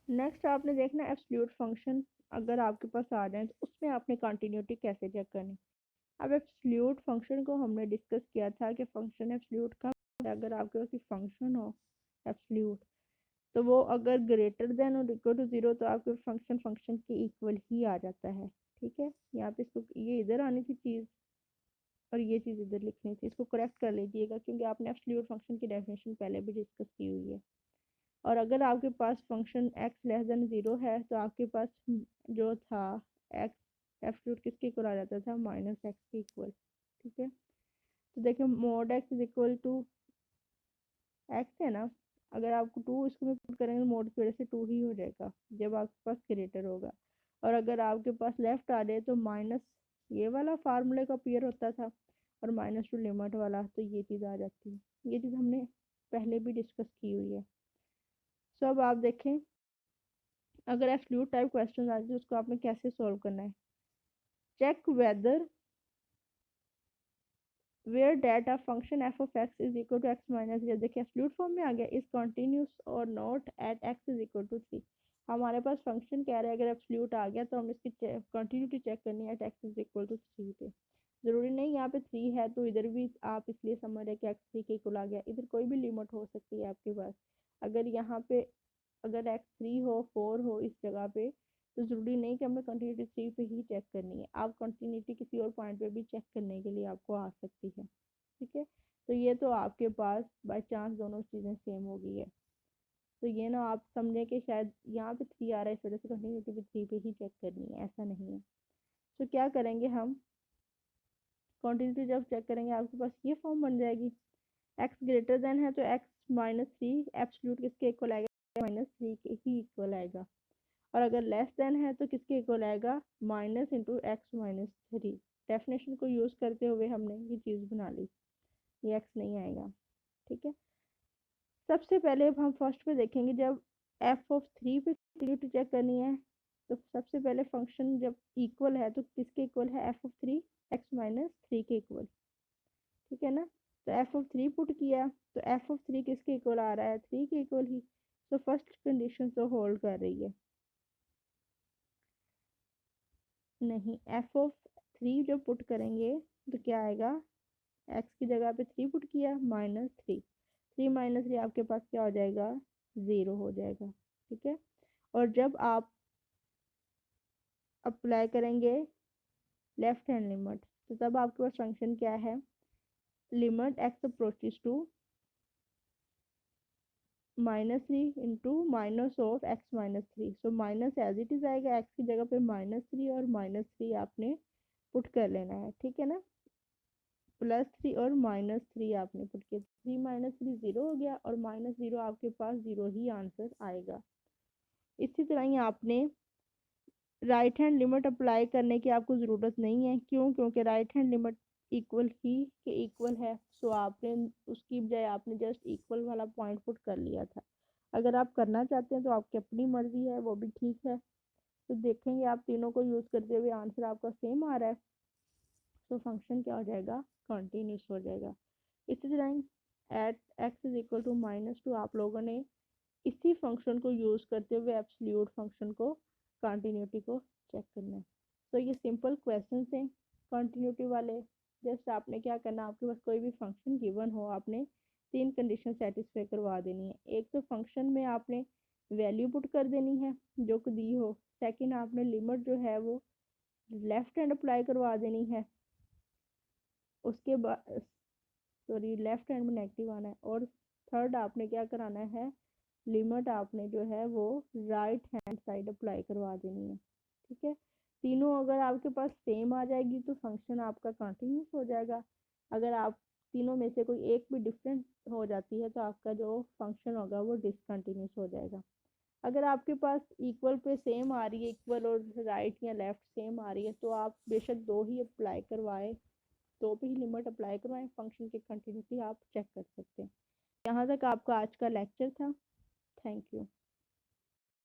Next आपने देखना absolute function अगर आपके पास आ जाए तो उसमें आपने कंटिन्यूटी कैसे चेक करनी। अब एब्सोल्यूट फंक्शन को हमने डिस्कस किया था कि फंक्शन एब्सोल्यूट का अगर आपके पास फंक्शन हो एब्सोल्यूट तो वो अगर ग्रेटर देन और इक्वल टू जीरो तो आपके फंक्शन के इक्वल ही आ जाता है। ठीक है, यहाँ पे इसको ये इधर आनी थी चीज़ और ये चीज़ इधर लिखनी थी, इसको करेक्ट कर लीजिएगा क्योंकि आपने एब्सोल्यूट फंक्शन की डेफिनेशन पहले भी डिस्कस की हुई है। और अगर आपके पास function x less than zero है तो आपके पास जो था एक्स एब्सोल्यूट किसके इक्वल आ जाता था, माइनस एक्स के इक्वल। ठीक है, तो देखिए mod X is equal to X है ना, अगर आपको टू इसको में पुट करेंगे मोड की वजह से टू ही हो जाएगा जब आपके पास ग्रेटर होगा। और अगर आपके पास लेफ्ट आ जाए तो माइनस ये वाला फार्मूले का अपीयर होता था और माइनस टू लिमिट वाला, तो ये चीज़ आ जाती है। ये चीज़ हमने पहले भी डिस्कस की हुई है। सो अब आप देखें अगर एब्सोल्यूट टाइप क्वेश्चन आते हैं उसको आपने कैसे सॉल्व करना है। Check whether where data function f of x is equal to x minus ये देखिए एब्सोल्यूट फॉर्म में आ गया, इज कंटिन्यूस और not at x is equal to three. हमारे पास फंक्शन कह रहा है अगर एब्सोल्यूट आ गया तो हम इसकी कंटिन्यूटी चेक करनी है at x is equal to three पे। ज़रूरी नहीं यहाँ पे थ्री है तो इधर भी आप इसलिए समझ रहे कि एक्स थ्री के इक्वल आ गया, इधर कोई भी लिमिट हो सकती है आपके पास। अगर यहाँ पे अगर एक्स थ्री हो फोर हो इस जगह पे तो ज़रूरी नहीं कि हमें कंटिन्यूटी थ्री पे ही चेक करनी है, आप कंटिन्यूटी किसी और पॉइंट पे भी चेक करने के लिए आपको आ सकती है। ठीक है, तो ये तो आपके पास बाई चांस दोनों चीज़ें सेम हो गई है, तो ये ना आप समझें कि शायद यहाँ पे थ्री आ रहा है इस वजह से कंटिन्यूटी भी थ्री पे ही चेक करनी है, ऐसा नहीं है। तो क्या करेंगे हम कंटिन्यूटी जब चेक करेंगे आपके पास ये फॉर्म बन जाएगी, एक्स ग्रेटर देन है तो एक्स माइनस थ्री एब्सोल्यूट किसके इक्वल आएगा, माइनस थ्री के ही इक्वल आएगा। और अगर लेस देन है तो किसके इक्वल आएगा, minus into x minus three. Definition को यूज़ करते हुए हमने ये चीज़ बना ली, ये एक्स नहीं आएगा। ठीक है, सबसे पहले अब हम फर्स्ट पे देखेंगे जब एफ ऑफ थ्री पे कंटिन्यूटी चेक करनी है तो सबसे पहले फंक्शन जब इक्वल है तो किसके इक्वल है, F of three x minus three के इक्वल। ठीक है ना, तो एफ ऑफ थ्री पुट किया तो एफ ऑफ थ्री किसके इक्वल आ रहा है, थ्री के इक्वल ही। तो फर्स्ट कंडीशन तो होल्ड कर रही है, नहीं एफ ऑफ थ्री जब पुट करेंगे तो क्या आएगा, एक्स की जगह पे थ्री पुट किया minus three, three minus three आपके पास क्या हो जाएगा, ज़ीरो हो जाएगा। ठीक है, और जब आप अप्लाई करेंगे लेफ्ट हैंड लिमिट तो तब आपके पास फंक्शन क्या है, limit X approaches to minus three into minus of X minus three. So minus as it is आएगा, एक्स की जगह पे माइनस थ्री और माइनस थ्री आपने पुट कर लेना है। ठीक है ना, प्लस थ्री और माइनस थ्री आपने पुट किया, थ्री माइनस थ्री ज़ीरो हो गया और माइनस ज़ीरो आपके पास ज़ीरो ही आंसर आएगा। इसी तरह ही आपने राइट हैंड लिमिट अप्लाई करने की आपको ज़रूरत नहीं है, क्यों, क्योंकि राइट हैंड लिमिट इक्वल ही के इक्वल है। सो आपने उसकी बजाय आपने जस्ट इक्वल वाला पॉइंट पुट कर लिया था। अगर आप करना चाहते हैं तो आपकी अपनी मर्जी है, वो भी ठीक है। तो देखेंगे आप तीनों को यूज़ करते हुए आंसर आपका सेम आ रहा है तो फंक्शन क्या हो जाएगा, कंटिन्यूस हो जाएगा। इसी तरह at x is equal to minus two आप लोगों ने इसी फंक्शन को यूज़ करते हुए एब्सोल्यूट फंक्शन को कंटिन्यूटी को चेक करना है। तो ये सिंपल क्वेश्चन हैं कंटिन्यूटी वाले। जस्ट आपने क्या करना, आपके पास कोई भी फंक्शन गिवन हो आपने तीन कंडीशन सेटिस्फाई करवा देनी है। एक तो फंक्शन में आपने वैल्यू पुट कर देनी है जो कि दी हो, सेकंड आपने लिमिट जो है वो लेफ्ट हैंड अप्लाई करवा देनी है, उसके बाद सॉरी लेफ्ट हैंड में नेगेटिव आना है, और थर्ड आपने क्या कराना है, लिमिट आपने जो है वो राइट हैंड साइड अप्लाई करवा देनी है। ठीक है, तीनों अगर आपके पास सेम आ जाएगी तो फंक्शन आपका कंटिन्यूस हो जाएगा। अगर आप तीनों में से कोई एक भी डिफरेंट हो जाती है तो आपका जो फंक्शन होगा वो डिसकंटिन्यूस हो जाएगा। अगर आपके पास इक्वल पे सेम आ रही है, इक्वल और राइट या लेफ्ट सेम आ रही है तो आप बेशक दो ही अप्लाई करवाए, दो पे ही लिमिट अप्लाई करवाएं, फंक्शन की कंटिन्यूटी आप चेक कर सकते हैं। यहाँ तक आपका आज का लेक्चर था। Thank you.